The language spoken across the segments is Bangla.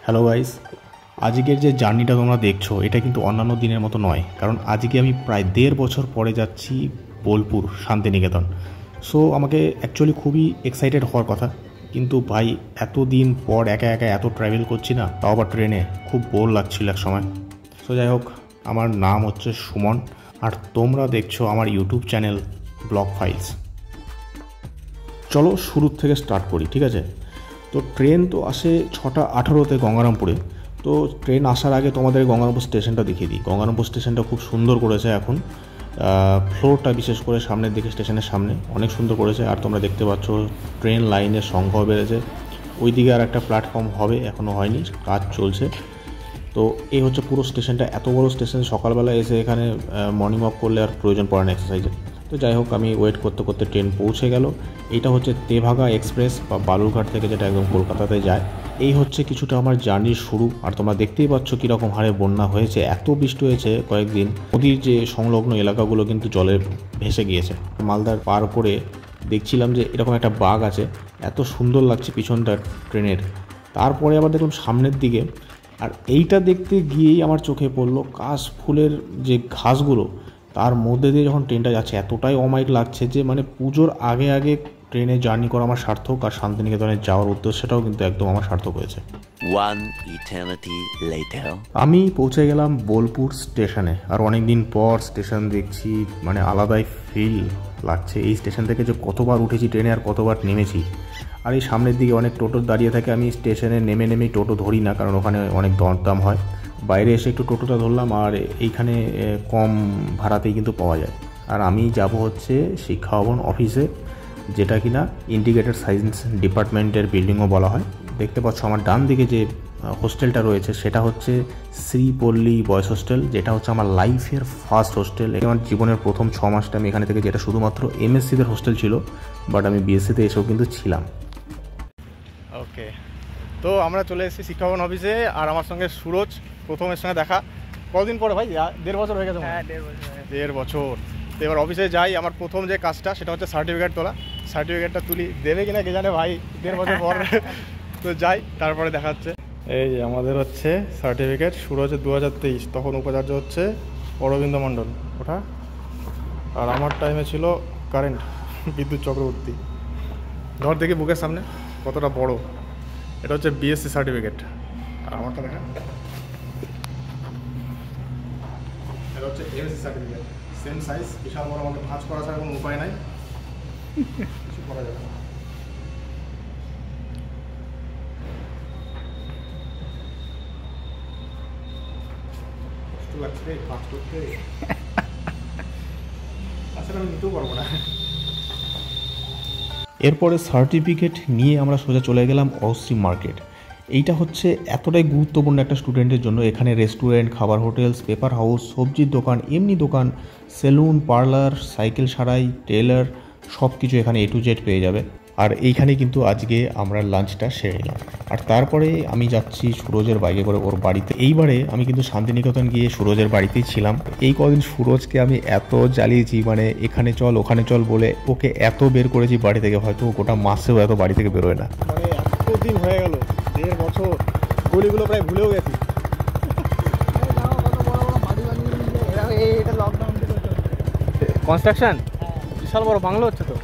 হ্যালো গাইস, আজকের যে জার্নিটা তোমরা দেখছো এটা কিন্তু অন্যান্য দিনের মতো নয়, কারণ আজকে আমি প্রায় 1.5 বছর পরে যাচ্ছি বোলপুর শান্তিনিকেতন। সো আমাকে অ্যাকচুয়ালি খুবই এক্সাইটেড হওয়ার কথা, কিন্তু ভাই এতদিন পর একা একা এত ট্রাভেল করছি না, তাও আবার ট্রেনে, খুব বোর লাগছিল এক সময়। সো যাই হোক, আমার নাম হচ্ছে সুমন আর তোমরা দেখছো আমার ইউটিউব চ্যানেল ব্লগ ফাইলস। চলো শুরুর থেকে স্টার্ট করি, ঠিক আছে? তো ট্রেন তো আসে 6:18 গঙ্গারামপুরে। তো ট্রেন আসার আগে তোমাদের গঙ্গারামপুর স্টেশনটা দেখিয়ে দিই। গঙ্গারামপুর স্টেশনটা খুব সুন্দর করেছে এখন, ফ্লোরটা বিশেষ করে সামনের দিকে, স্টেশনের সামনে অনেক সুন্দর করেছে। আর তোমরা দেখতে পাচ্ছ ট্রেন লাইনের সংখ্যাও বেড়েছে। ওই দিকে আর একটা প্ল্যাটফর্ম হবে, এখনও হয়নি, কাজ চলছে। তো এই হচ্ছে পুরো স্টেশনটা, এত বড় স্টেশন। সকালবেলা এসে এখানে মর্নিং ওয়াক করলে আর প্রয়োজন পড়ে না এক্সারসাইজের। তো যাই হোক, আমি ওয়েট করতে করতে ট্রেন পৌঁছে গেল। এইটা হচ্ছে তেভাগা এক্সপ্রেস বা বালুরঘাট থেকে, যেটা একদম কলকাতাতে যায়। এই হচ্ছে কিছুটা আমার জার্নির শুরু। আর তোমরা দেখতেই পাচ্ছ কীরকম হারে বন্যা হয়েছে, এত বৃষ্টি হয়েছে কয়েকদিন। নদীর যে সংলগ্ন এলাকাগুলো কিন্তু জলে ভেসে গিয়েছে। মালদার পার করে দেখছিলাম যে এরকম একটা বাঘ আছে, এত সুন্দর লাগছে পিছনটা ট্রেনের। তারপরে আবার দেখলাম সামনের দিকে, আর এইটা দেখতে গিয়েই আমার চোখে পড়লো কাশ ফুলের যে ঘাসগুলো, তার মধ্যে দিয়ে যখন ট্রেনটা যাচ্ছে এতটাই অমায়িক লাগছে যে মানে পুজোর আগে আগে ট্রেনে জার্নি করা আমার সার্থক, আর শান্তিনিকেতনে যাওয়ার উদ্দেশ্যটাও কিন্তু একদম আমার সার্থক হয়েছে। আমি পৌঁছে গেলাম বোলপুর স্টেশনে, আর অনেক দিন পর স্টেশন দেখছি, মানে আলাদাই ফিল লাগছে। এই স্টেশন থেকে যে কতবার উঠেছি ট্রেনে আর কতবার নেমেছি। আর এই সামনের দিকে অনেক টোটো দাঁড়িয়ে থাকে, আমি স্টেশনে নেমেই টোটো ধরি না, কারণ ওখানে অনেক দরদাম হয়। বাইরে এসে একটু টোটোটা ধরলাম, আর এইখানে কম ভাড়াতেই কিন্তু পাওয়া যায়। আর আমি যাব হচ্ছে শিক্ষা ভবন অফিসে, যেটা কিনা ইন্টিগ্রেটেড সায়েন্স ডিপার্টমেন্টের বিল্ডিংও বলা হয়। দেখতে পাচ্ছ আমার ডান দিকে যে হোস্টেলটা রয়েছে সেটা হচ্ছে শ্রীপল্লী বয়েজ হোস্টেল, যেটা হচ্ছে আমার লাইফের ফার্স্ট হোস্টেল। আমার জীবনের প্রথম 6 মাসটা আমি এখানে থেকে, যেটা শুধুমাত্র এমএসসিদের হোস্টেল ছিল, বাট আমি বিএসসিতে এসেও কিন্তু ছিলাম। ওকে, তো আমরা চলে এসেছি শিক্ষা ভবন অফিসে, আর আমার সঙ্গে সুরজ, প্রথমের সঙ্গে দেখা। কতদিন পরে ভাই? 1.5 বছর হয়ে গেছে। হ্যাঁ, 1.5 বছর। 1.5 বছর। তো এবার অফিসে যাই, আমার প্রথম যে কাজটা সেটা হচ্ছে সার্টিফিকেট তোলা। সার্টিফিকেটটা তুলি, দেবে কিনা কে জানে ভাই, 1.5 বছর পর। তো যাই, তারপরে দেখা হচ্ছে। এই যে আমাদের হচ্ছে সার্টিফিকেট, শুরু হচ্ছে 2023, তখন উপাচার্য হচ্ছে অরবিন্দ মণ্ডল ওটা। আর আমার টাইমে ছিল কারেন্ট বিদ্যুৎ চক্রবর্তী। ধর দেখি বুকের সামনে কতটা বড়, এটা হচ্ছে বিএসসি সার্টিফিকেট। আর আমারটা দেখা, এটা হচ্ছে এমএসসি সার্টিফিকেট, সেম সাইজ, বিশাল বড়। আমাকে ভাঁজ করা ছাড়া কোনো উপায় নাই, কিছু করা যাবে না। কষ্ট লাগছে রে ভাঁজ করতে, আসলে আমি নিতেও পারবো না। এরপরে সার্টিফিকেট নিয়ে আমরা সোজা চলে গেলাম অশ্রী মার্কেট। এইটা হচ্ছে এতটাই গুরুত্বপূর্ণ একটা স্টুডেন্টের জন্য। এখানে রেস্টুরেন্ট, খাবার হোটেলস, পেপার হাউস, সবজির দোকান, এমনি দোকান, সেলুন, পার্লার, সাইকেল সারাই, টেলার, সব কিছু এখানে A to Z পেয়ে যাবে। আর এইখানে কিন্তু আজকে আমরা লাঞ্চটা সেরে নিলাম। আর তারপরে আমি যাচ্ছি সুরজের বাইকে করে ওর বাড়িতে। এইবারে আমি কিন্তু শান্তিনিকেতন গিয়ে সুরজের বাড়িতেই ছিলাম। এই কদিন সুরজকে আমি এত জ্বালিয়েছি, মানে এখানে চল ওখানে চল বলে ওকে এত বের করেছি বাড়ি থেকে, হয়তো গোটা মাসেও এত বাড়ি থেকে বেরোয় না। মানে এতদিন হয়ে গেল, 1.5 বছর, গলিগুলো প্রায় ভুলেও গেছি। কনস্ট্রাকশন বিশাল বড় বাংলো হচ্ছে তো।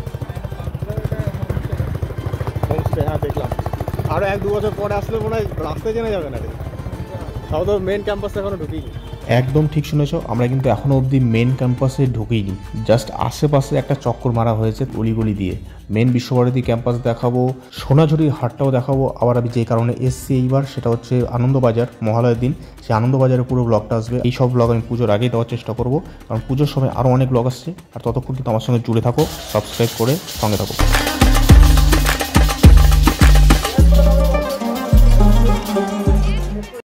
হ্যাঁ দেখলাম, আরও 1-2 বছর পরে আসলে মনে হয় রাস্তায় জেনে যাবে না রে। সব তো মেন ক্যাম্পাসে এখনো ঢুকিনি। একদম ঠিক শুনেছো, আমরা কিন্তু এখনো অবধি মেন ক্যাম্পাসে ঢুকিনি, জাস্ট আশেপাশে একটা চক্কর মারা হয়েছে গলি দিয়ে। মেন বিশ্বভারতী ক্যাম্পাস দেখাবো, সোনাঝুরির হাটটাও দেখাবো। আবার আমি যে কারণে এসছি এইবার, সেটা হচ্ছে আনন্দবাজার, মহালয়ের দিন সেই আনন্দবাজারের পুরো ব্লগটা আসবে। এই সব ব্লগ আমি পুজোর আগেই দেওয়ার চেষ্টা করবো, কারণ পুজোর সময় আরও অনেক ব্লগ আসছে। আর ততক্ষণ কিন্তু আমার সঙ্গে জুড়ে থাকো, সাবস্ক্রাইব করে সঙ্গে থাকো।